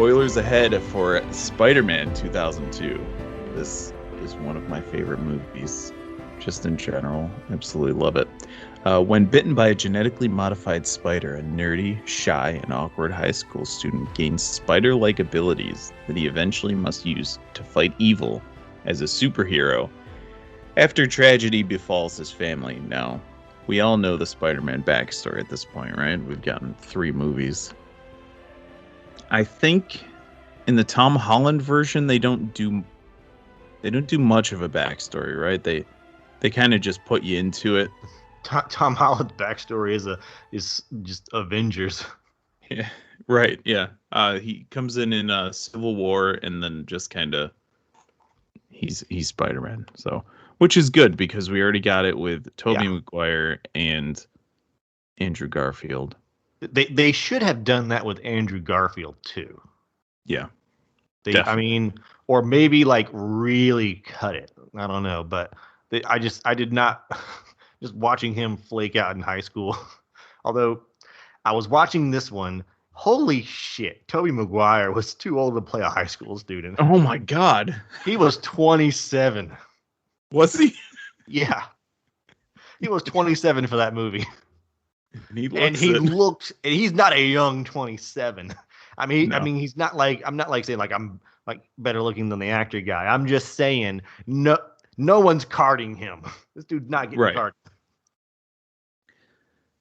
spoilers ahead for Spider-Man 2002. This is one of my favorite movies, just in general. Absolutely love it. When bitten by a genetically modified spider, a nerdy, shy, and awkward high school student gains spider-like abilities that he eventually must use to fight evil as a superhero after tragedy befalls his family. Now, we all know the Spider-Man backstory at this point, right? We've gotten 3 movies. I think in the Tom Holland version, they don't do much of a backstory, right? They kind of just put you into it. Tom Holland's backstory is just Avengers. Yeah, right. Yeah, he comes in Civil War, and then just kind of he's Spider-Man. So, which is good because we already got it with Tobey Maguire and Andrew Garfield. They should have done that with Andrew Garfield too. Yeah, I mean, or maybe like really cut it. I don't know, but I did not. Just watching him flake out in high school. Although I was watching this one, holy shit, Tobey Maguire was too old to play a high school student. Oh my God. He was 27. Was he? Yeah. He was 27 for that movie. And he's not a young 27. I mean, he's not like, I'm not like saying like I'm like better looking than the actor guy. I'm just saying no one's carding him. This dude's not getting carded.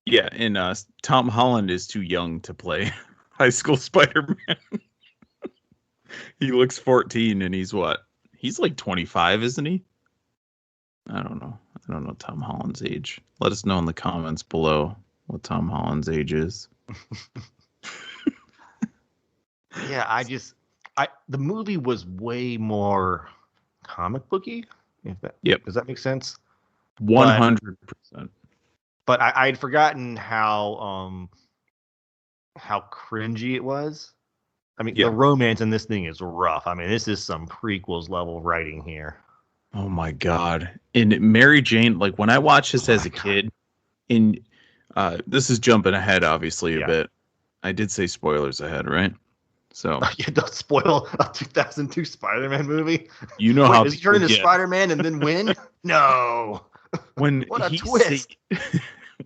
Yeah, and Tom Holland is too young to play high school Spider-Man. He looks 14, and he's what? He's like 25, isn't he? I don't know. I don't know Tom Holland's age. Let us know in the comments below what Tom Holland's age is. Yeah, the movie was way more comic booky. Does that make sense? 100%. But I had forgotten how cringy it was. I mean, the romance in this thing is rough. I mean, this is some prequels level writing here. Oh my God. And Mary Jane, like when I watched this as a kid, this is jumping ahead obviously a bit. I did say spoilers ahead, right? So don't spoil a 2002 Spider-Man movie. You know how does he turn into Spider-Man and then win? No. What a twist!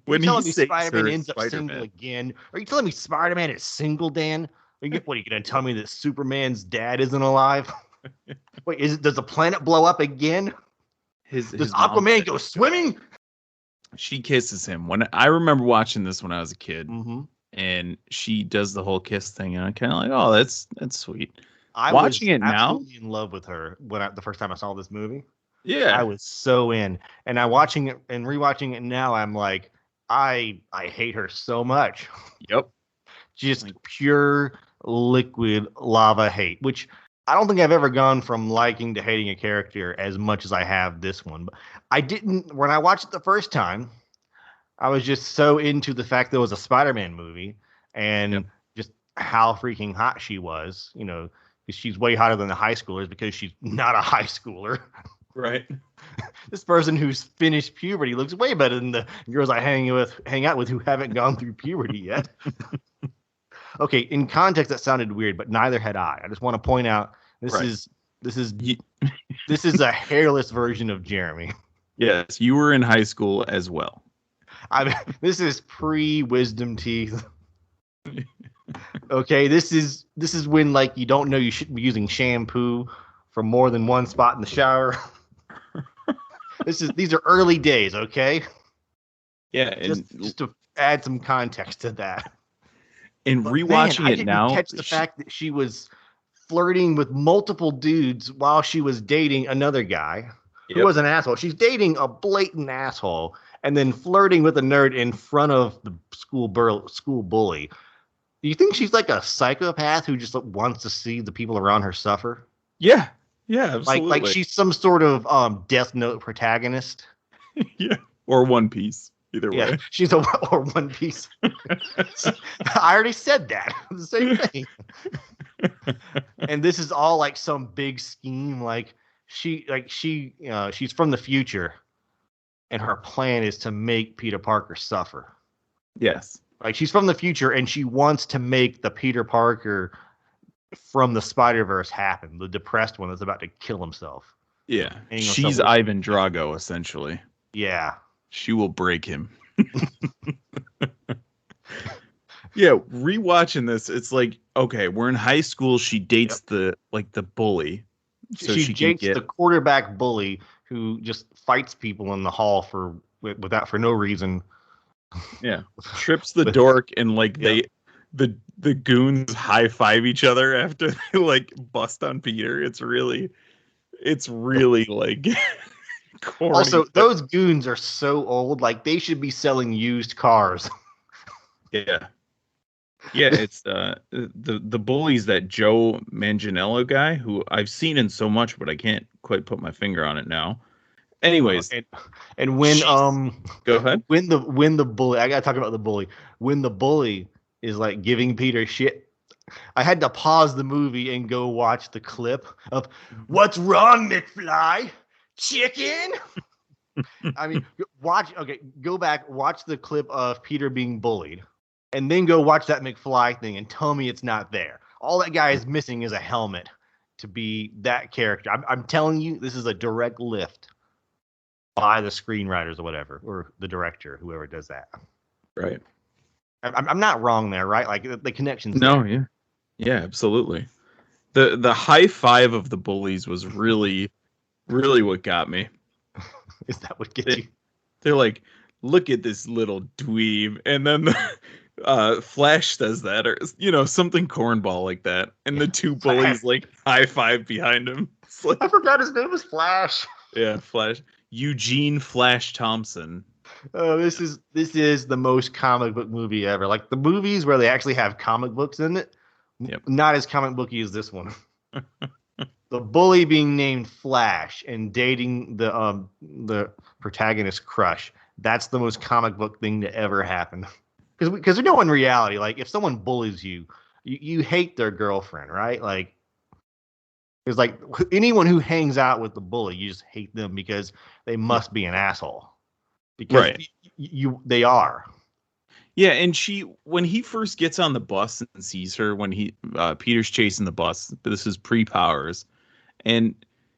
When you telling me Spider-Man ends up single again? Are you telling me Spider-Man is single, Dan? What are you going to tell me that Superman's dad isn't alive? Wait, does the planet blow up again? Does Aquaman go swimming? She kisses him. When I remember watching this when I was a kid, and she does the whole kiss thing, and I'm kind of like, oh, that's sweet. I was absolutely in love with her the first time I saw this movie. Yeah, I was so in, and watching it and rewatching it now, I'm like, I hate her so much. Yep, just pure liquid lava hate. Which I don't think I've ever gone from liking to hating a character as much as I have this one. But I didn't when I watched it the first time. I was just so into the fact that it was a Spider-Man movie and just how freaking hot she was. You know, because she's way hotter than the high schoolers because she's not a high schooler. Right. This person who's finished puberty looks way better than the girls I hang out with who haven't gone through puberty yet. Okay, in context that sounded weird, but neither had I. I just want to point out this is a hairless version of Jeremy. Yes, you were in high school as well. This is pre-wisdom teeth. Okay, this is when like you don't know you shouldn't be using shampoo for more than one spot in the shower. These are early days, okay? Yeah, and just to add some context to that. And rewatching it now, catch the fact that she was flirting with multiple dudes while she was dating another guy who was an asshole. She's dating a blatant asshole and then flirting with a nerd in front of the school bully. Do you think she's like a psychopath who just wants to see the people around her suffer? Yeah. Yeah, absolutely. Like she's some sort of Death Note protagonist. Yeah, or One Piece. Either way. Yeah, she's or One Piece. I already said that. The same thing. And this is all like some big scheme. Like she's from the future, and her plan is to make Peter Parker suffer. Yes. Like she's from the future, and she wants to make the Peter Parker from the Spider-Verse happen. The depressed one that's about to kill himself. Yeah. Hanging himself She's with- Ivan Drago, essentially. Yeah. She will break him. Yeah, rewatching this, it's like, okay, we're in high school. She dates the bully. So she can dates get the quarterback bully who just fights people in the hall for no reason. Yeah. Trips the dork and like Yeah. the goons high five each other after they like bust on Peter. It's really like corny. Also, those goons are so old, like they should be selling used cars. Yeah. Yeah, it's the bully's that Joe Manganiello guy who I've seen in so much, but I can't quite put my finger on it now. Anyways, and when go ahead. When the bully, I gotta talk about the bully. When the bully is like giving Peter shit, I had to pause the movie and go watch the clip of "What's wrong, McFly? Chicken?" I mean, go back, watch the clip of Peter being bullied, and then go watch that McFly thing and tell me it's not there. All that guy is missing is a helmet to be that character. I'm telling you, this is a direct lift by the screenwriters or whatever, or the director, whoever does that. Right. I'm not wrong there, right? Like the connections. No, there. yeah, absolutely. The high five of the bullies was really what got me. Is that what gets you? They're like, look at this little dweeb, and then Flash does that, or something cornball like that, and the two bullies like high five behind him. Like, I forgot his name was Flash. Yeah, Flash. Eugene Flash Thompson. Oh, this is the most comic book movie ever. Like the movies where they actually have comic books in it, not as comic booky as this one. The bully being named Flash and dating the protagonist crush. That's the most comic book thing to ever happen. Because we know in reality, like if someone bullies you, you hate their girlfriend, right? Like it's like anyone who hangs out with the bully, you just hate them because they must be an asshole. Because they are. Yeah, and when he first gets on the bus and sees her, when Peter's chasing the bus, this is pre-Powers, and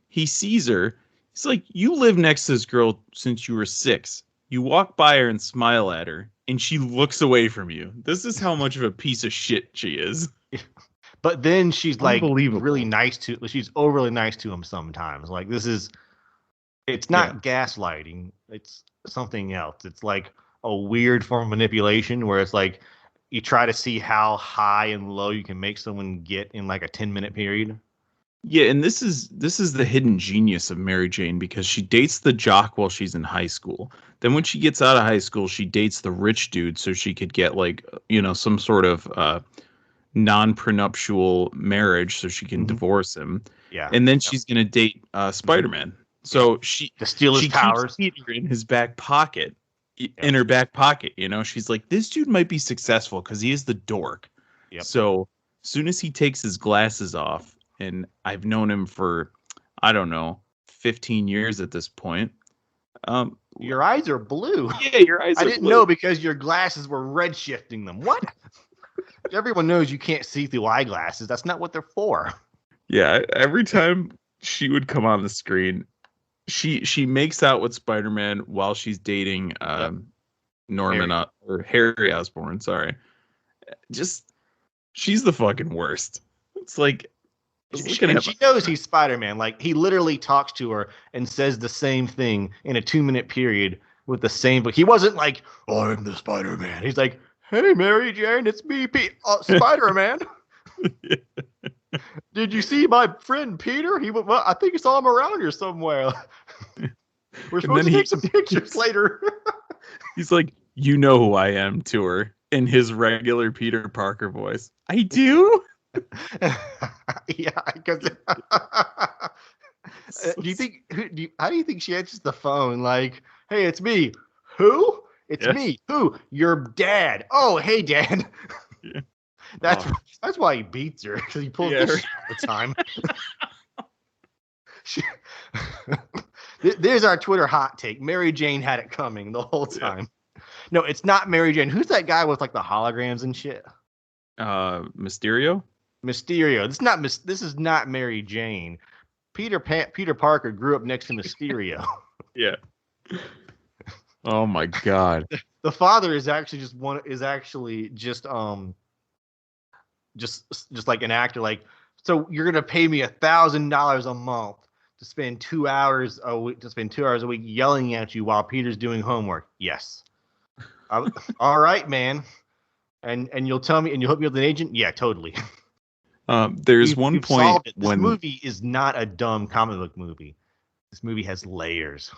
he sees her, he's like, you live next to this girl since you were 6. You walk by her and smile at her, and she looks away from you. This is how much of a piece of shit she is. But then she's like really nice she's overly nice to him sometimes. Like it's not gaslighting. It's something else. It's like a weird form of manipulation where it's like you try to see how high and low you can make someone get in like a 10-minute period. Yeah, and this is the hidden genius of Mary Jane, because she dates the jock while she's in high school. Then when she gets out of high school, she dates the rich dude so she could get like, some sort of non-prenuptial marriage so she can divorce him. Yeah. And then she's going to date Spider-Man. So to steal his powers. Keeps Peter in his back pocket. In her back pocket, she's like, this dude might be successful because he is the dork. Yep. So as soon as he takes his glasses off, and I've known him for, I don't know, 15 years at this point. Your eyes are blue. Yeah, your eyes are blue. I didn't know because your glasses were red shifting them. What? Everyone knows you can't see through eyeglasses. That's not what they're for. Yeah, every time she would come on the screen, she makes out with Spider-Man while she's dating Norman or Harry Osborn, sorry. Just she's the fucking worst. It's like she knows he's Spider-Man. Like he literally talks to her and says the same thing in a 2-minute period with the same book. He wasn't like, I'm the Spider-Man. He's like, hey, Mary Jane, it's me, Spider-Man. Did you see my friend Peter? I think you saw him around here somewhere. We're supposed to take some pictures later. He's like, you know who I am, to her, in his regular Peter Parker voice. I do? Yeah, because how do you think she answers the phone? Like, hey, it's me. Who? It's me. Who? Your dad. Oh, hey, Dad. Yeah. That's why he beats her, because he pulls this shit all the time. There's our Twitter hot take. Mary Jane had it coming the whole time. No, it's not Mary Jane. Who's that guy with like the holograms and shit? Mysterio? Mysterio. This is not Mary Jane. Peter Parker grew up next to Mysterio. Yeah. Oh my God. The father is actually just like an actor. Like, so you're gonna pay me $1,000 a month to spend 2 hours a week yelling at you while Peter's doing homework? Yes. All right, man. And you'll tell me, and you'll hook me up with an agent? Yeah, totally. There's one We've point solved it. This when movie is not a dumb comic book movie. This movie has layers,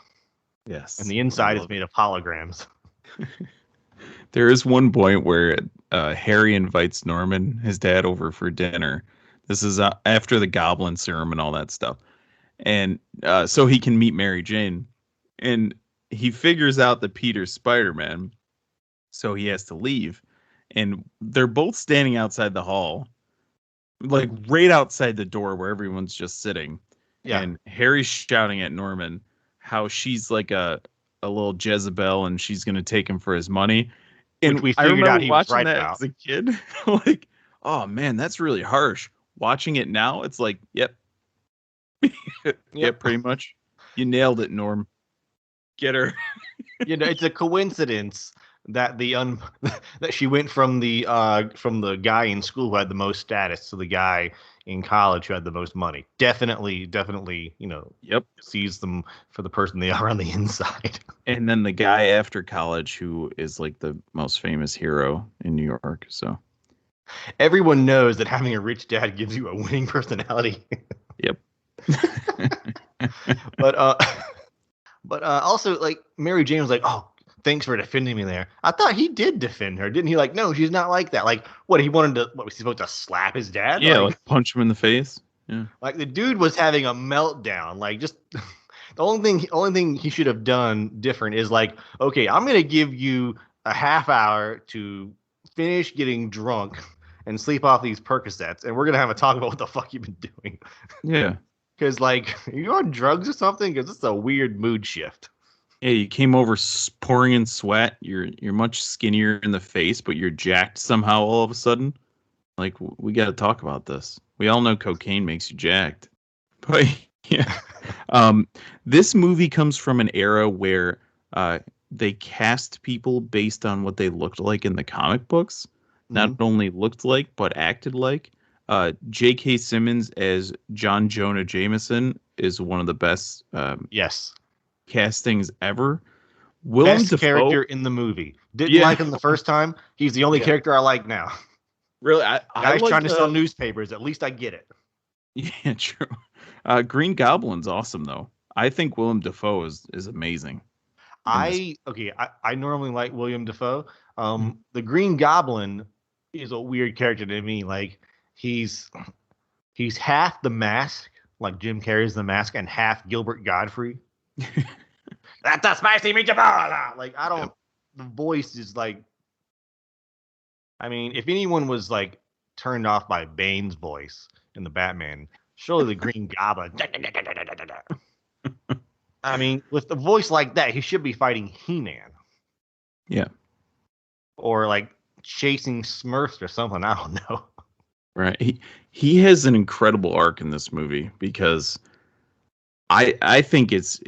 yes, and the inside is made of holograms. there is one point where Harry invites Norman, his dad, over for dinner. This is after the Goblin serum and all that stuff, and so he can meet Mary Jane, and he figures out that Peter's Spider-Man, so he has to leave, and they're both standing outside the hall, like right outside the door where everyone's just sitting. Yeah. And Harry's shouting at Norman how she's like a little Jezebel and she's gonna take him for his money. And Which we I figured remember out he was watching right that about. as a kid, like, oh man, that's really harsh. Watching it now, it's like, yep. Yep, pretty much. You nailed it, Norm. Get her. It's a coincidence that that she went from the guy in school who had the most status to the guy in college who had the most money. Definitely, Yep. sees them for the person they are on the inside. And then the guy after college who is like the most famous hero in New York. So Everyone knows that having a rich dad gives you a winning personality. yep. But also, like, Mary Jane was like, "Oh, thanks for defending me there." I thought he did defend her, didn't he? Like, no, she's not like that. Like, what, he wanted to? What, was he supposed to slap his dad? Yeah, like punch him in the face. Yeah. Like, the dude was having a meltdown. Like, just the only thing he should have done different is like, okay, I'm gonna give you a half hour to finish getting drunk and sleep off these Percocets, and we're gonna have a talk about what the fuck you've been doing. Yeah. Because, like, are you on drugs or something? Because it's a weird mood shift. Yeah, you came over pouring in sweat. You're much skinnier in the face, but you're jacked somehow all of a sudden. Like, we got to talk about this. We all know cocaine makes you jacked. But yeah. This movie comes from an era where they cast people based on what they looked like in the comic books. Not only looked like, but acted like. J.K. Simmons as John Jonah Jameson is one of the best Yes. castings ever. Willem Best Dafoe, character in the movie. Didn't like him the first time. He's the only character I like now. Really, I Guy's like, trying to sell newspapers. At least I get it. Yeah, true. Green Goblin's awesome though. I think Willem Dafoe is amazing. I normally like William Dafoe. The Green Goblin is a weird character to me. Like, he's half the Mask, like Jim Carrey's The Mask, and half Gilbert Godfrey. That's a spicy meatball. Like, I don't. The voice is like. I mean, if anyone was like turned off by Bane's voice in the Batman, surely the Green Goblin. I mean, with a voice like that, he should be fighting He-Man. Yeah. Or like chasing Smurfs or something. I don't know. Right. He has an incredible arc in this movie because I think it's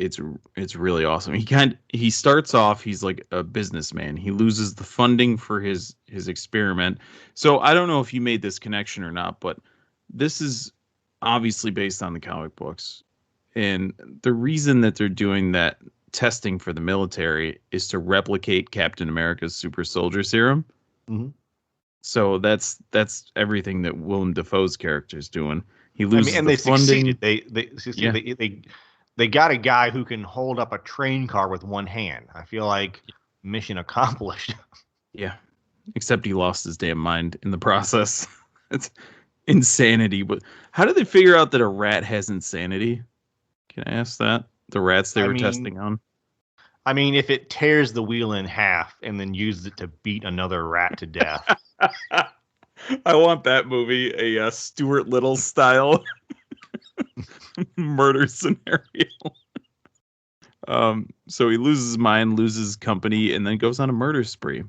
really awesome. He starts off, he's like a businessman. He loses the funding for his experiment. So I don't know if you made this connection or not, but this is obviously based on the comic books. And the reason that they're doing that testing for the military is to replicate Captain America's super soldier serum. Mm-hmm. So that's everything that Willem Dafoe's character is doing. He loses and the they funding. Succeeded. They succeeded. They got a guy who can hold up a train car with one hand. I feel like mission accomplished. Yeah. Except he lost his damn mind in the process. It's insanity. But how did they figure out that a rat has insanity? Can I ask that? The rats they were testing on? I mean, if it tears the wheel in half and then uses it to beat another rat to death. I want that movie, a Stuart Little style murder scenario. So he loses his mind, loses company, and then goes on a murder spree.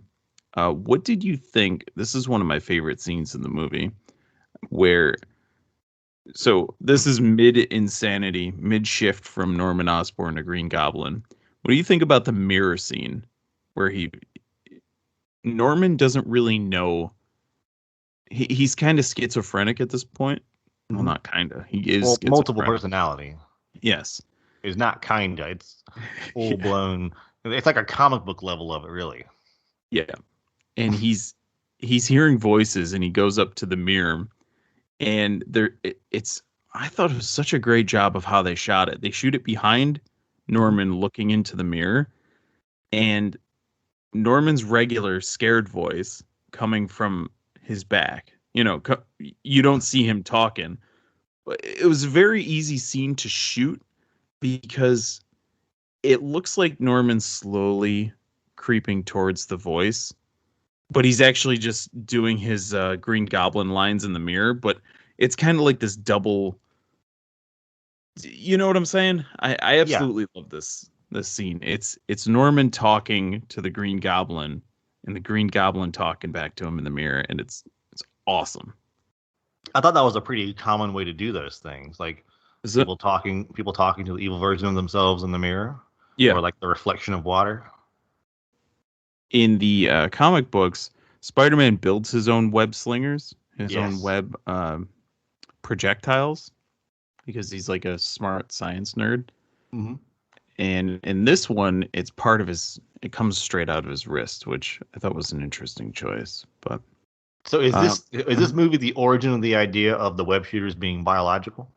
What did you think? This is one of my favorite scenes in the movie. where so this is mid-insanity, mid-shift from Norman Osborn to Green Goblin. What do you think about the mirror scene where Norman doesn't really know he's kind of schizophrenic at this point. Well, not kind of. He is multiple schizophrenic. personality. Yes. Is not kinda. It's full blown. It's like a comic book level of it, really. Yeah. And he's hearing voices and he goes up to the mirror and it's I thought it was such a great job of how they shot it. They shoot it behind Norman looking into the mirror and Norman's regular scared voice coming from his back. You don't see him talking. But it was a very easy scene to shoot because it looks like Norman's slowly creeping towards the voice, but he's actually just doing his Green Goblin lines in the mirror. But it's kind of like this double. You know what I'm saying? I absolutely love this scene. It's Norman talking to the Green Goblin, and the Green Goblin talking back to him in the mirror, and it's awesome. I thought that was a pretty common way to do those things, like people talking to the evil version of themselves in the mirror, or like the reflection of water. In the comic books, Spider-Man builds his own web slingers, his own web projectiles, because he's like a smart science nerd. Mm-hmm. And in this one, it's part of it comes straight out of his wrist, which I thought was an interesting choice. But so is this movie the origin of the idea of the web shooters being biological?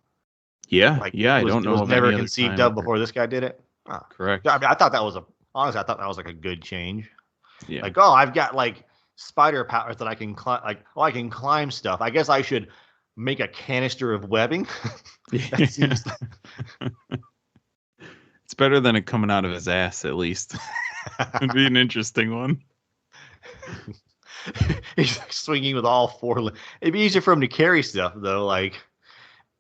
Yeah, I don't know. It was never conceived of before this guy did it. Oh. Correct. I mean, I thought that was like a good change. Yeah. Like, oh, I've got like spider powers that I can climb. Like, oh, I can climb stuff. I guess I should make a canister of webbing. It's better than it coming out of his ass, at least. It'd be an interesting one. He's like swinging with all four. It'd be easier for him to carry stuff though. Like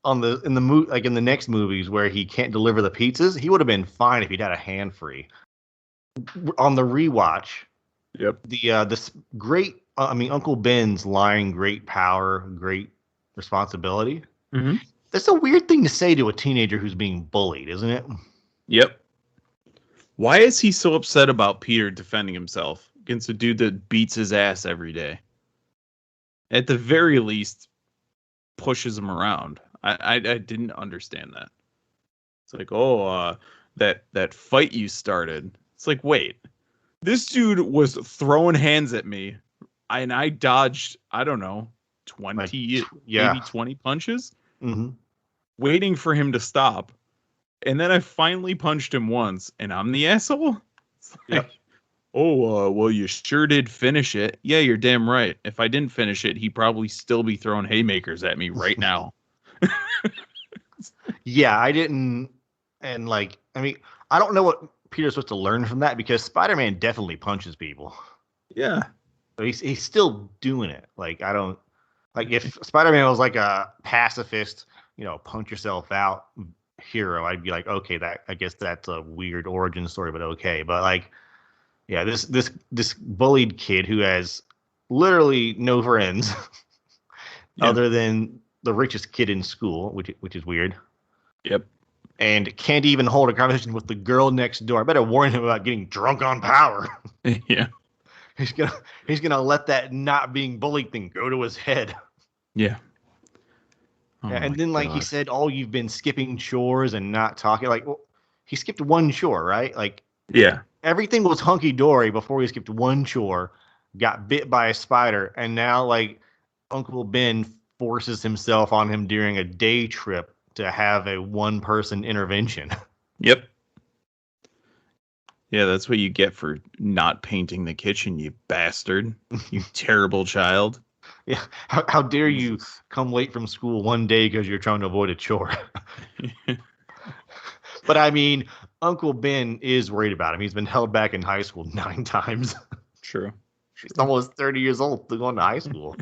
in the next movies where he can't deliver the pizzas, he would have been fine if he'd had a hand free. On the rewatch, this great. Uncle Ben's line, "Great power, great responsibility." Mm-hmm. That's a weird thing to say to a teenager who's being bullied, isn't it? Yep. Why is he so upset about Peter defending himself against a dude that beats his ass every day? At the very least, pushes him around. I didn't understand that. It's like, that fight you started. It's like, wait, this dude was throwing hands at me, and I dodged, I don't know, 20, maybe 20 punches, waiting for him to stop. And then I finally punched him once, and I'm the asshole? Like, well, you sure did finish it. Yeah, you're damn right. If I didn't finish it, he'd probably still be throwing haymakers at me right now. Yeah, I didn't. And like, I don't know what Peter's supposed to learn from that, because Spider-Man definitely punches people. Yeah. But he's still doing it. Like, I don't. Like, if Spider-Man was like a pacifist, punch yourself out hero, I'd be like, okay, I guess that's a weird origin story, but okay. But like, yeah, this bullied kid who has literally no friends other than the richest kid in school, which is weird. Yep. And can't even hold a conversation with the girl next door. I better warn him about getting drunk on power. Yeah. He's gonna let that not being bullied thing go to his head. Yeah. Oh, and then, like, he said, "Oh, you've been skipping chores and not talking." Like, well, he skipped one chore, right? Like, yeah, everything was hunky dory before he skipped one chore, got bit by a spider, and now like Uncle Ben forces himself on him during a day trip to have a one-person intervention. Yep. Yeah, that's what you get for not painting the kitchen, you bastard. You terrible child. Yeah, how dare you come late from school one day because you're trying to avoid a chore? But I mean, Uncle Ben is worried about him. He's been held back in high school 9 times. True. He's almost 30 years old to go into high school.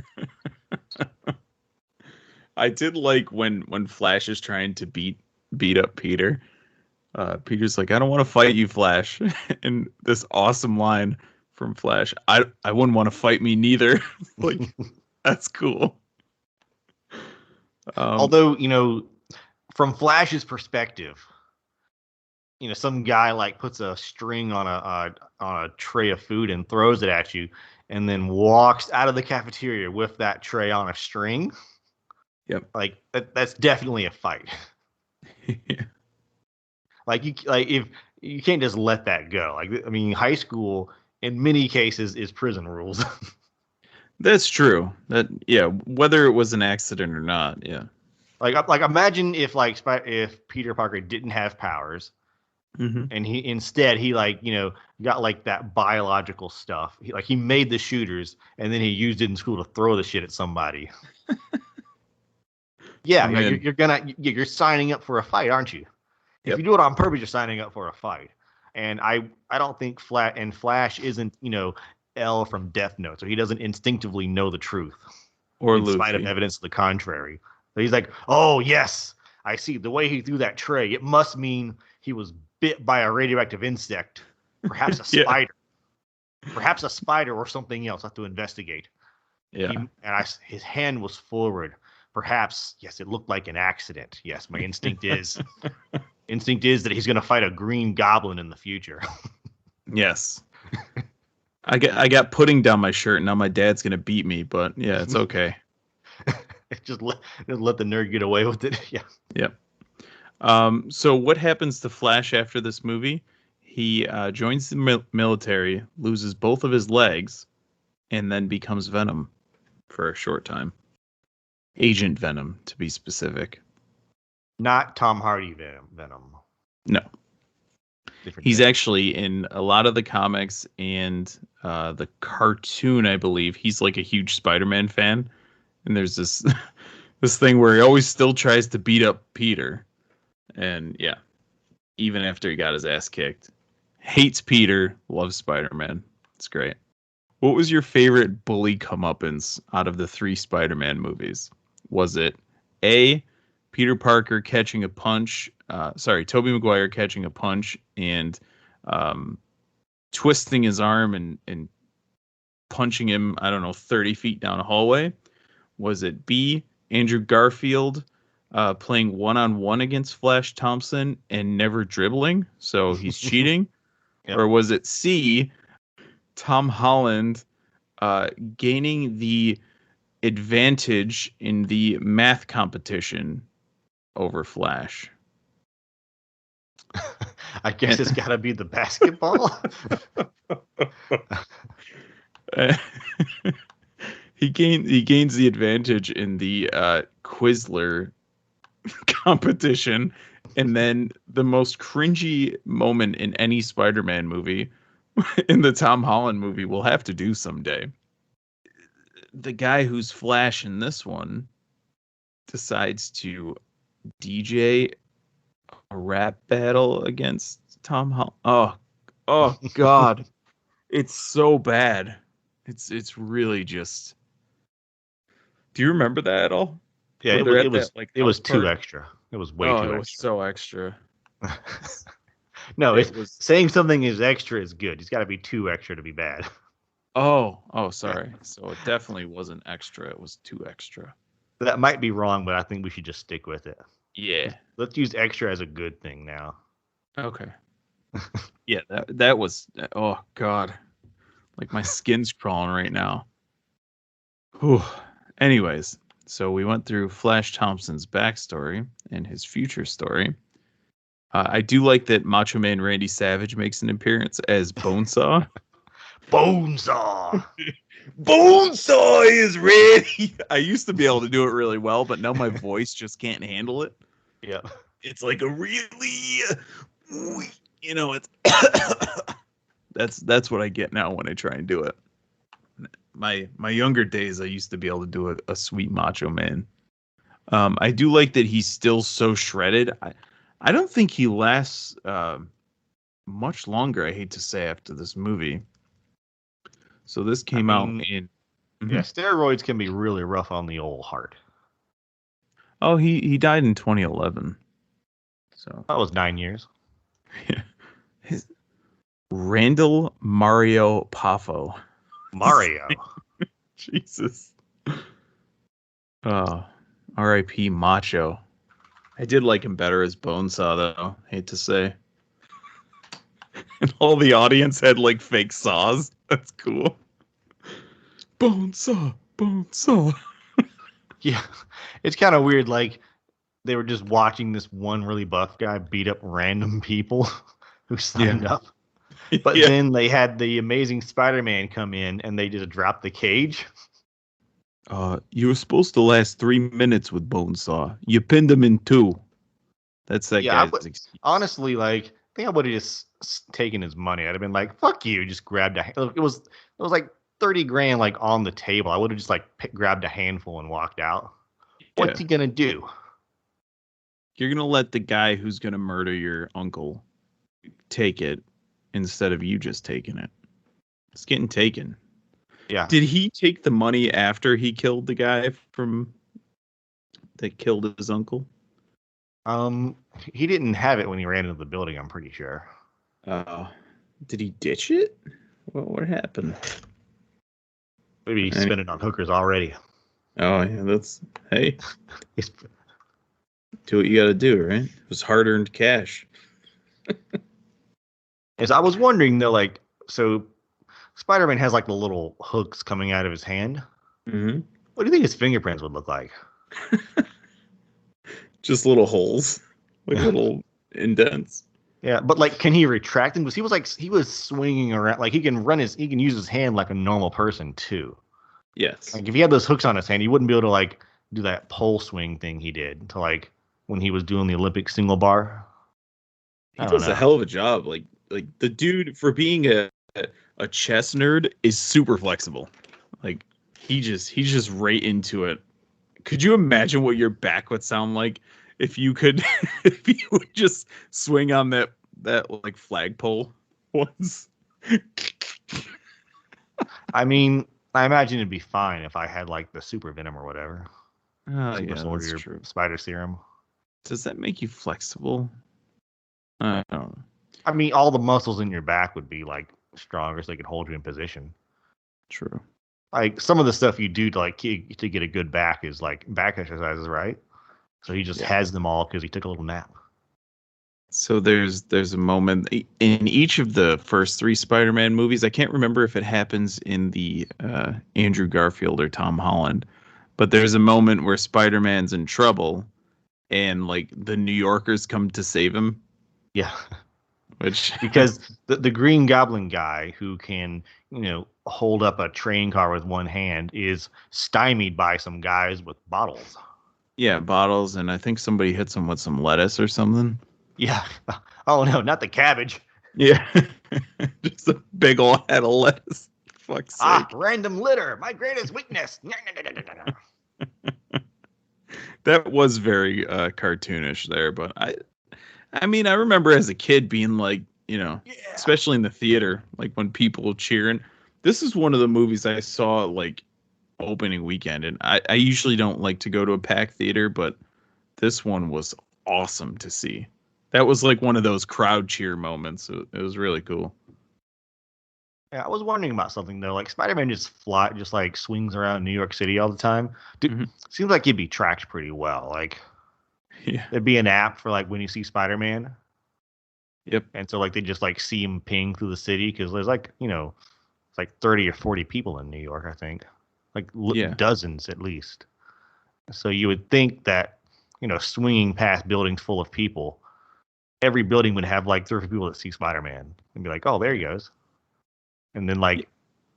I did like when Flash is trying to beat up Peter. Peter's like, "I don't want to fight you, Flash." And this awesome line from Flash, I wouldn't want to fight me neither. Like, that's cool. Although, from Flash's perspective, some guy like puts a string on a tray of food and throws it at you, and then walks out of the cafeteria with that tray on a string. Yep. Like that's definitely a fight. Yeah. If you can't just let that go. High school in many cases is prison rules. That's true. Whether it was an accident or not, yeah. Imagine if Peter Parker didn't have powers, Mm-hmm. and he got like that biological stuff. He made the shooters and then he used it in school to throw the shit at somebody. Yeah, you're signing up for a fight, aren't you? If Yep. you do it on purpose, you're signing up for a fight. And I don't think Flash isn't, L from Death Note, so he doesn't instinctively know the truth. Or in Luffy. spite of evidence to the contrary. So he's like, oh yes, I see. The way he threw that tray, it must mean he was bit by a radioactive insect, perhaps a Yeah. spider, perhaps a spider or something else. I have to investigate. Yeah. His hand was forward. Perhaps, yes, it looked like an accident. Yes, my instinct is that he's going to fight a green goblin in the future. Yes. I got pudding down my shirt. Now my dad's gonna beat me, but yeah, it's okay. just let the nerd get away with it. Yeah. Yep. So what happens to Flash after this movie? He joins the military, loses both of his legs, and then becomes Venom for a short time. Agent Venom, to be specific. Not Tom Hardy Venom. No. Different He's thing. actually in a lot of the comics and the cartoon, I believe. He's like a huge Spider-Man fan. And there's this this thing where he always still tries to beat up Peter. And yeah, even after he got his ass kicked. Hates Peter, loves Spider-Man. It's great. What was your favorite bully comeuppance out of the 3 Spider-Man movies? Was it A, Peter Parker catching a punch? Tobey Maguire catching a punch and twisting his arm and punching him, 30 feet down a hallway? Was it B, Andrew Garfield playing one-on-one against Flash Thompson and never dribbling, so he's cheating? Yep. Or was it C, Tom Holland gaining the advantage in the math competition over Flash? I guess it's got to be the basketball. He gains the advantage in the Quizler competition, and then the most cringy moment in any Spider-Man movie, in the Tom Holland movie, we'll have to do someday. The guy who's Flash in this one decides to DJ a rap battle against Tom Holland. Oh God, it's so bad. It's really just. Do you remember that at all? Yeah, Where it was that, it was house too party? extra. It was way Oh, too it extra. was so extra. No, It was. saying something is extra is good. It's got to be too extra to be bad. Oh, sorry. So it definitely wasn't extra. It was too extra. That might be wrong, but I think we should just stick with it. Yeah. Let's use extra as a good thing now. Okay. Yeah, that was. Oh God, like my skin's crawling right now. Whew. Anyways, so we went through Flash Thompson's backstory and his future story. I do like that Macho Man Randy Savage makes an appearance as Bonesaw. Bonesaw. Bonesaw is ready. I used to be able to do it really well, but now my voice just can't handle it. Yeah. It's like a really, it's that's what I get now when I try and do it. My younger days, I used to be able to do a sweet Macho Man. I do like that he's still so shredded. I don't think he lasts much longer, I hate to say, after this movie. So this came out in... Yeah, steroids can be really rough on the old heart. Oh, he died in 2011. So that was 9 years. Randall Mario Poffo. Mario. Jesus. Oh, R.I.P. Macho. I did like him better as Bonesaw, though. Hate to say. And all the audience had like fake saws. That's cool. Bonesaw, Bonesaw. Yeah, it's kind of weird. Like they were just watching this one really buff guy beat up random people who signed up. But Yeah. then they had the Amazing Spider-Man come in and they just dropped the cage. You were supposed to last 3 minutes with Bonesaw. You pinned him in 2. That's that Yeah, guy's excuse. honestly, like, I think I would have just taken his money. I'd have been like, "Fuck you!" Just grabbed a. It was like 30 grand, like on the table. I would have just like grabbed a handful and walked out. Yeah. What's he gonna do? You're gonna let the guy who's gonna murder your uncle take it instead of you just taking it. It's getting taken. Yeah. Did he take the money after he killed the guy that killed his uncle? He didn't have it when he ran into the building. I'm pretty sure. Did he ditch it? What happened? Maybe he spent it on hookers already. Oh yeah, that's hey. He's, Do what you got to do, right? It was hard-earned cash. As I was wondering though, like, so Spider-Man has like the little hooks coming out of his hand. Mm-hmm. What do you think his fingerprints would look like? Just little holes, like little indents. Yeah, but like, can he retract them? Because he was swinging around, like he can use his hand like a normal person too. Yes. Like if he had those hooks on his hand, he wouldn't be able to like do that pole swing thing he did to like when he was doing the Olympic single bar. He does a hell of a job. Like the dude, for being a chess nerd, is super flexible. Like he's just right into it. Could you imagine what your back would sound like if you could if you would just swing on that like flagpole once? I mean, I imagine it'd be fine if I had like the super venom or whatever. Oh Super yeah, soldier, that's true. spider serum. Does that make you flexible? I don't know. I mean, all the muscles in your back would be like stronger, so they could hold you in position. True. Like some of the stuff you do to like to get a good back is like back exercises, right? So he just has them all because he took a little nap. So there's a moment in each of the first 3 Spider-Man movies. I can't remember if it happens in the Andrew Garfield or Tom Holland, but there's a moment where Spider-Man's in trouble, and like the New Yorkers come to save him. Yeah, Which because the Green Goblin guy who can hold up a train car with one hand is stymied by some guys with bottles. yeah, bottles, and I think somebody hits him with some lettuce or something. Yeah. Oh no, not the cabbage. Yeah, just a big old head of lettuce. Fuck's sake. Random litter, my greatest weakness. That was very cartoonish there, but I mean, I remember as a kid being like, especially in the theater, like when people were cheering. This is one of the movies I saw like opening weekend, and I usually don't like to go to a packed theater, but this one was awesome to see. That was like one of those crowd cheer moments. It was really cool. Yeah, I was wondering about something though. Like Spider-Man just like swings around New York City all the time. Dude, seems like he'd be tracked pretty well. Like, yeah, there'd be an app for like when you see Spider-Man. Yep. And so like they just like see him ping through the city because there's like it's like 30 or 40 people in New York, I think, like dozens at least. So you would think that swinging past buildings full of people, every building would have like 30 people that see Spider-Man and be like, oh, there he goes. And then like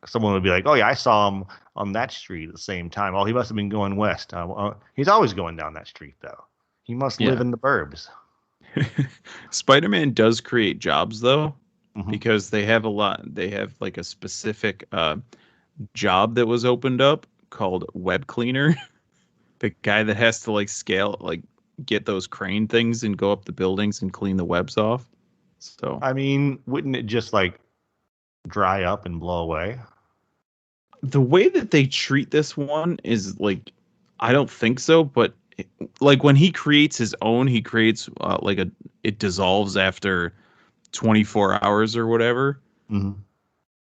someone would be like, oh yeah, I saw him on that street at the same time. Oh, he must have been going west. He's always going down that street though. He must live in the burbs. Spider-Man does create jobs though, because they have like a specific job that was opened up called web cleaner. The guy that has to like scale, like get those crane things and go up the buildings and clean the webs off. So I mean, wouldn't it just like dry up and blow away? The way that they treat this one is like, I don't think so, but like when he creates his own, he creates it dissolves after 24 hours or whatever.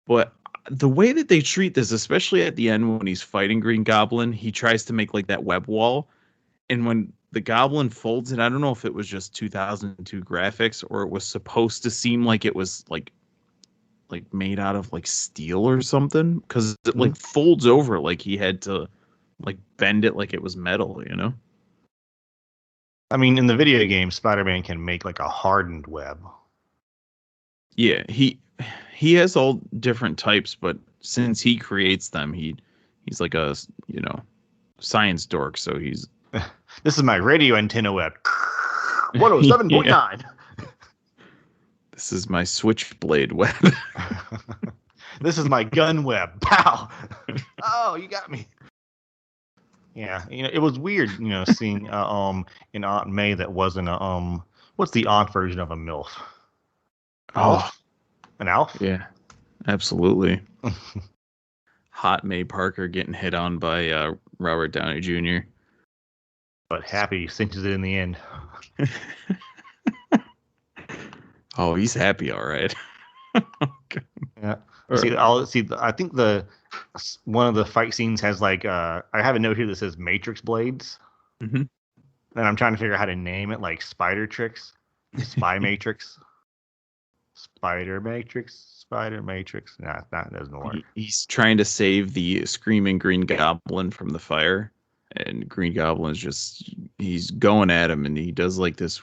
But the way that they treat this, especially at the end when he's fighting Green Goblin, he tries to make like that web wall, And when the Goblin folds it, I don't know if it was just 2002 graphics or it was supposed to seem like it was like made out of like steel or something, because it like folds over like he had to like bend it like it was metal, you know? I mean, in the video game, Spider-Man can make like a hardened web. Yeah, he has all different types, but since he creates them, he's like a, you know, science dork, so he's This is my radio antenna web. 107.9. Yeah. This is my switchblade web. This is my gun web. Pow. Oh, you got me. Yeah, it was weird, seeing an Aunt May that wasn't a what's the aunt version of a MILF? Alf? An Alf? Yeah, absolutely. Hot May Parker getting hit on by Robert Downey Jr. But happy cinches it in the end. Oh, he's happy, all right. Yeah. I think one of the fight scenes has like I have a note here that says Matrix blades. Mm-hmm. And I'm trying to figure out how to name it, like Spider Tricks, Spy Matrix, Spider Matrix, Spider Matrix. Nah, that doesn't work. He's trying to save the screaming Green Goblin from the fire, and Green Goblin's he's going at him, and he does like this.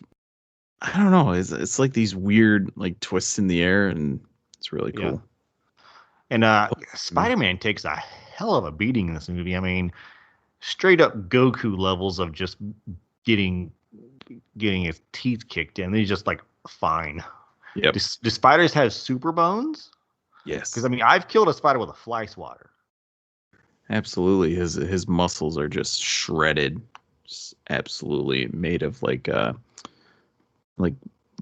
I don't know. It's like these weird like twists in the air, and it's really cool. Yeah. And Spider-Man takes a hell of a beating in this movie. I mean, straight up Goku levels of just getting his teeth kicked in. He's just like fine. Yep. Do spiders have super bones? Yes. Because I mean, I've killed a spider with a fly swatter. Absolutely. His muscles are just shredded. Just absolutely made of like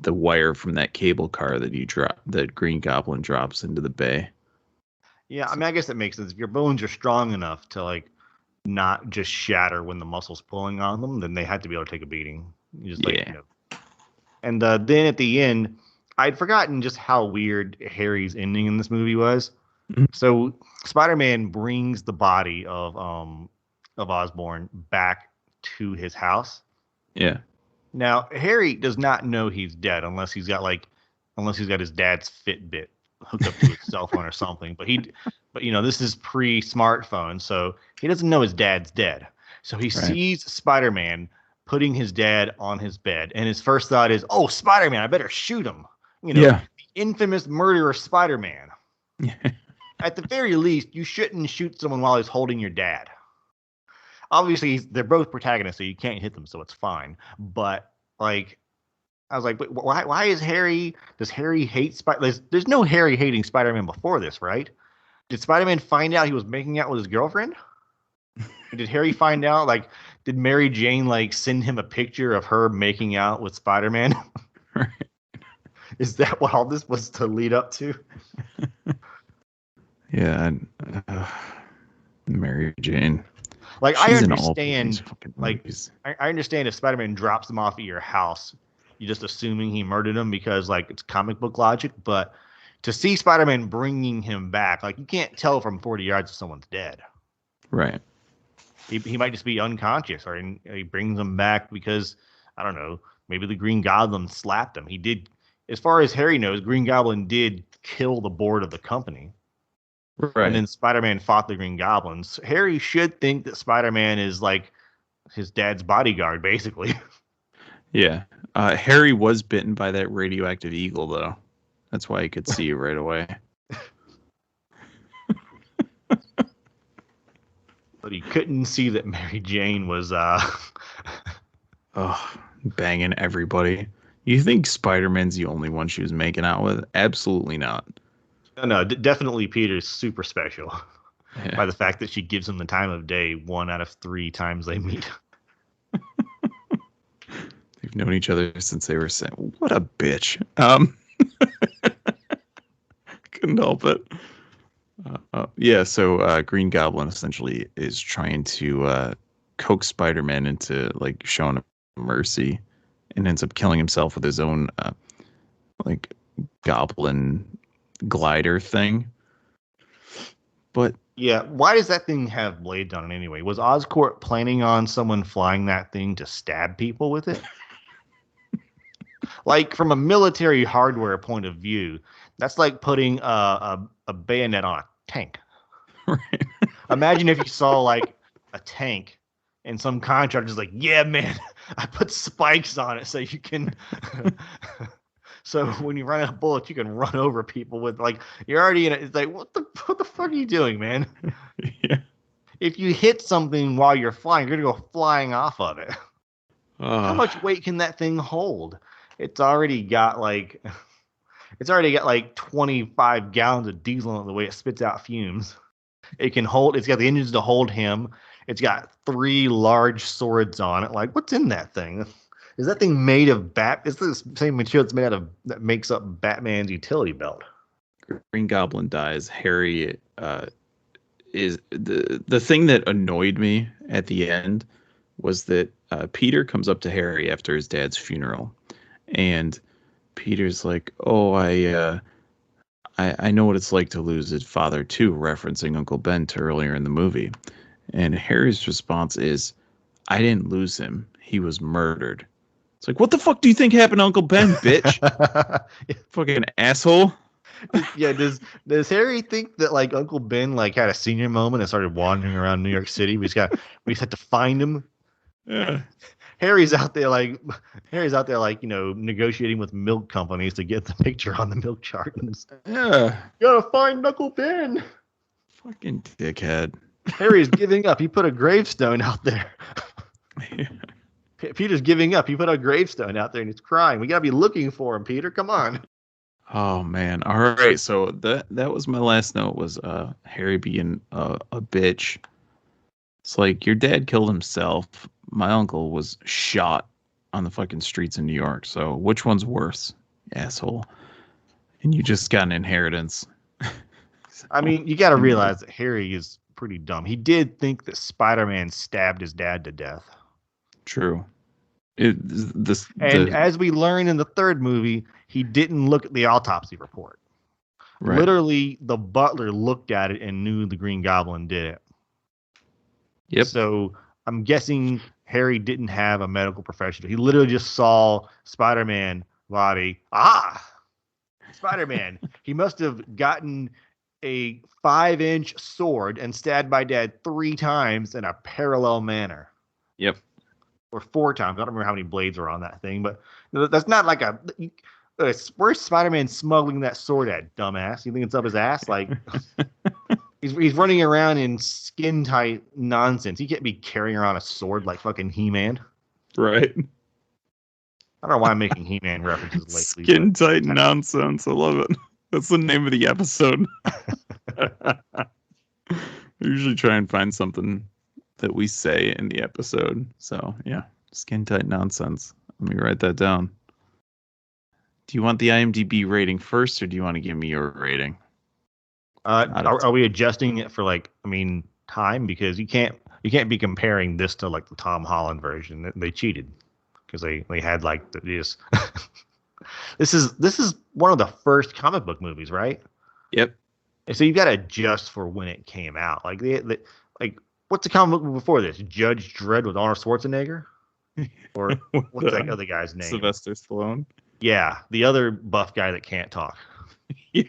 the wire from that cable car that Green Goblin drops into the bay. Yeah, I mean, I guess that makes sense. If your bones are strong enough to like not just shatter when the muscle's pulling on them, then they had to be able to take a beating. And then at the end, I'd forgotten just how weird Harry's ending in this movie was. Mm-hmm. So Spider-Man brings the body of Osborn back to his house. Yeah. Now Harry does not know he's dead unless he's got his dad's Fitbit hooked up to his cell phone or something. But this is pre-smartphone, so he doesn't know his dad's dead. So he sees Spider-Man putting his dad on his bed, and his first thought is, "Oh, Spider-Man, I better shoot him." The infamous murderer Spider-Man. At the very least, you shouldn't shoot someone while he's holding your dad. Obviously, they're both protagonists, so you can't hit them, so it's fine. But like, I was like, but why is Harry? Does Harry hate Spider? There's no Harry hating Spider-Man before this, right? Did Spider-Man find out he was making out with his girlfriend? Did Harry find out? Like, did Mary Jane like send him a picture of her making out with Spider-Man? Right. Is that what all this was to lead up to? Yeah, Mary Jane. Like, She's I understand. Like, movies. I understand if Spider-Man drops him off at your house, you're just assuming he murdered him because like it's comic book logic. But to see Spider-Man bringing him back, like you can't tell from 40 yards if someone's dead. Right. He might just be unconscious, or he brings him back because I don't know. Maybe the Green Goblin slapped him. He did. As far as Harry knows, Green Goblin did kill the board of the company. Right. And then Spider-Man fought the Green Goblins. Harry should think that Spider-Man is like his dad's bodyguard, basically. Yeah. Harry was bitten by that radioactive eagle, though. That's why he could see you right away. But he couldn't see that Mary Jane was banging everybody. You think Spider-Man's the only one she was making out with? Absolutely not. No, definitely Peter's super special by the fact that she gives him the time of day 1 out of 3 times they meet. They've known each other since they were sent. What a bitch. Couldn't help it. So Green Goblin essentially is trying to coax Spider-Man into like showing him mercy, and ends up killing himself with his own like goblin glider thing. But Yeah, why does that thing have blades on it anyway? Was Oscorp planning on someone flying that thing to stab people with it? Like from a military hardware point of view, that's like putting a bayonet on a tank. Right. Imagine if you saw like a tank and some contractor's like, yeah, man, I put spikes on it so you can so when you run out of bullets, you can run over people with like you're already in it. It's like, what the fuck are you doing, man? Yeah. If you hit something while you're flying, you're gonna go flying off of it. How much weight can that thing hold? It's already got like 25 gallons of diesel on the way it spits out fumes. It's got the engines to hold him. It's got 3 large swords on it. Like, what's in that thing? Is that thing made of Is this the same material that's made out of that makes up Batman's utility belt? Green Goblin dies. Harry is the thing that annoyed me at the end was that Peter comes up to Harry after his dad's funeral, and Peter's like, "Oh, I know what it's like to lose his father too," referencing Uncle Ben to earlier in the movie. And Harry's response is, "I didn't lose him. He was murdered." It's like, what the fuck do you think happened to Uncle Ben, bitch? Fucking asshole. Yeah, does Harry think that like Uncle Ben like had a senior moment and started wandering around New York City? We just had to find him. Yeah. Harry's out there like negotiating with milk companies to get the picture on the milk cartons. Yeah. Gotta find Uncle Ben. Fucking dickhead. Harry's giving up. He put a gravestone out there. Yeah. Peter's giving up. He put a gravestone out there and he's crying. We gotta be looking for him, Peter. Come on. Oh man. All right. So that was my last note was Harry being a bitch. It's like your dad killed himself. My uncle was shot on the fucking streets in New York. So which one's worse, asshole? And you just got an inheritance. I mean, you got to realize that Harry is pretty dumb. He did think that Spider-Man stabbed his dad to death. True. As we learn in the third movie, he didn't look at the autopsy report. Right. Literally, the butler looked at it and knew the Green Goblin did it. Yep. So I'm guessing Harry didn't have a medical professional. He literally just saw Spider-Man body. Spider-Man. He must have gotten a 5-inch sword and stabbed my dad 3 times in a parallel manner. Yep. Or 4 times. I don't remember how many blades were on that thing, but that's not like where's Spider-Man smuggling that sword at, dumbass? You think it's up his ass? Like, he's running around in skin-tight nonsense. He can't be carrying around a sword like fucking He-Man. Right. I don't know why I'm making He-Man references lately. Skin-tight nonsense. I love it. That's the name of the episode. I usually try and find something that we say in the episode. So, yeah, skin-tight nonsense. Let me write that down. Do you want the IMDb rating first, or do you want to give me your rating? Are we adjusting it for time? Because you can't be comparing this to like the Tom Holland version. They cheated because they had like this. This is one of the first comic book movies, right? Yep. And so you've got to adjust for when it came out. Like what's the comic book before this? Judge Dredd with Arnold Schwarzenegger, or what's that other guy's name? Sylvester Stallone. Yeah, the other buff guy that can't talk. Yeah.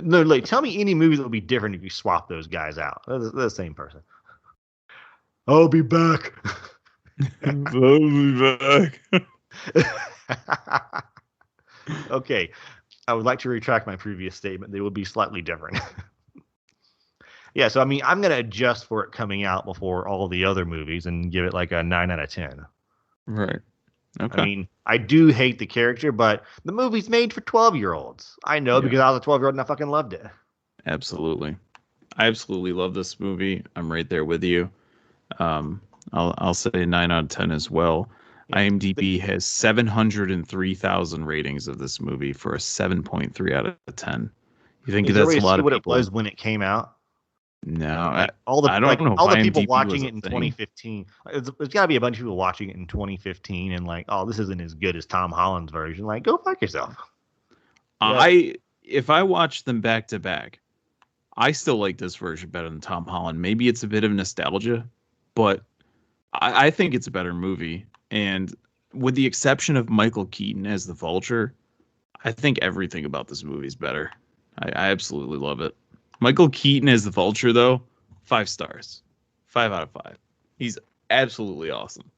No, like tell me any movie that would be different if you swap those guys out. They're the same person. I'll be back. I'll be back. Okay, I would like to retract my previous statement. They would be slightly different. Yeah, so I'm going to adjust for it coming out before all the other movies and give it like a 9 out of 10. Right. Okay. I mean, I do hate the character, but the movie's made for 12-year-olds. I know because I was a 12-year-old and I fucking loved it. Absolutely. I absolutely love this movie. I'm right there with you. I'll say 9 out of 10 as well. Yeah. IMDb has 703,000 ratings of this movie for a 7.3 out of 10. You think that's a lot of what people? It was when it came out? No, I don't know. All the people watching it in 2015. There's got to be a bunch of people watching it in 2015 and like, oh, this isn't as good as Tom Holland's version. Like, go fuck yourself. If I watch them back to back, I still like this version better than Tom Holland. Maybe it's a bit of nostalgia, but I think it's a better movie. And with the exception of Michael Keaton as the Vulture, I think everything about this movie is better. I absolutely love it. Michael Keaton as the Vulture, though, 5 stars. 5 out of 5. He's absolutely awesome.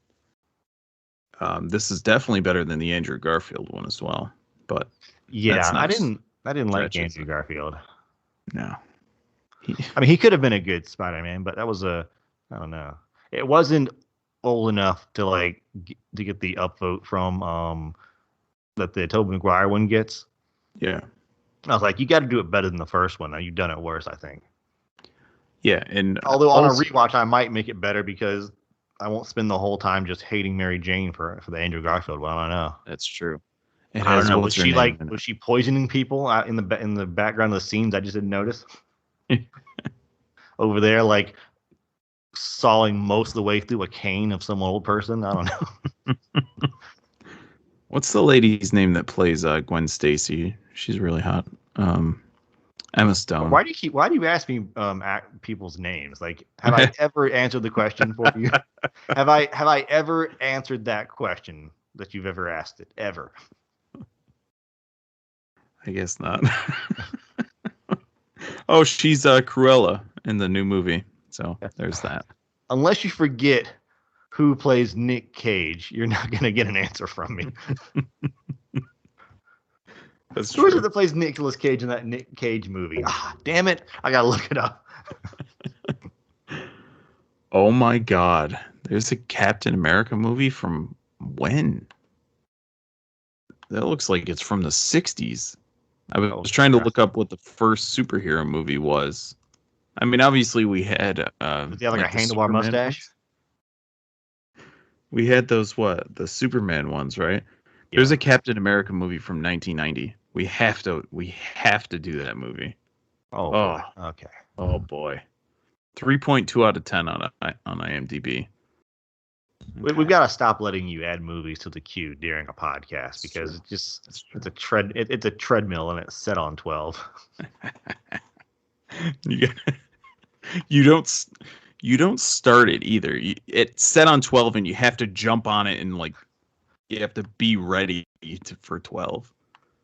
This is definitely better than the Andrew Garfield one as well. But Yeah, I not didn't like stretches. Andrew Garfield. No. I mean, he could have been a good Spider-Man, but that was I don't know. It wasn't old enough to like to get the upvote from that the Tobey Maguire one gets. Yeah. I was like, you got to do it better than the first one. Now you've done it worse, I think. Yeah, and Although on also, a rewatch, I might make it better because I won't spend the whole time just hating Mary Jane for the Andrew Garfield one. I don't know. that's true. It I don't has know. what's Was her she name like? in it. Was she poisoning people out in the background of the scenes? I just didn't notice. Over there, like sawing most of the way through a cane of some old person. I don't know. What's the lady's name that plays Gwen Stacy? She's really hot. Emma Stone. Why do you ask me people's names? Like, have I ever answered the question for you? Have I ever answered that question that you've ever asked it ever? I guess not. Oh, she's Cruella in the new movie. So there's that. Unless you forget who plays Nick Cage, you're not gonna get an answer from me. That's Who is it true. that plays Nicolas Cage in that Nick Cage movie? Ah, damn it! I gotta look it up. Oh my God. There's a Captain America movie from when? That looks like it's from the 60s. I was trying to look up what the first superhero movie was. I mean, obviously we had Does he have like a the handlebar Superman mustache? ones. We had those the Superman ones, right? Yeah. There's a Captain America movie from 1990. We have to do that movie. Oh boy. Okay. Oh boy. 3.2 out of 10 on IMDb. We've got to stop letting you add movies to the queue during a podcast because it's a treadmill and it's set on 12. You don't start it either. It's set on 12 and you have to jump on it and like you have to be ready for 12.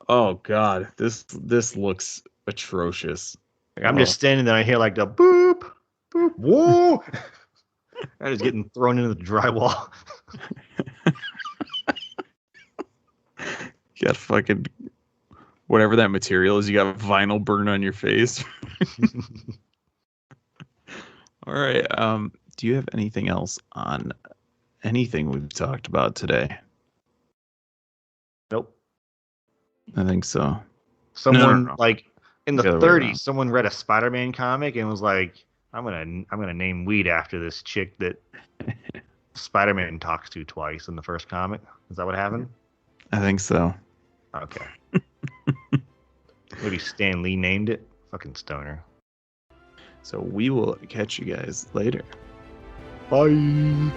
Oh God, this looks atrocious. I'm just standing there. I hear like the boop, boop, whoa. I was getting thrown into the drywall. You got fucking whatever that material is. You got vinyl burn on your face. All right. Do you have anything else on anything we've talked about today? Nope. I think so. Someone No. like in the The other way around. 30s, someone read a Spider-Man comic and was like, I'm gonna name weed after this chick that Spider-Man talks to twice in the first comic. Is that what happened? I think so. Okay. Maybe Stan Lee named it. Fucking stoner. So we will catch you guys later. Bye.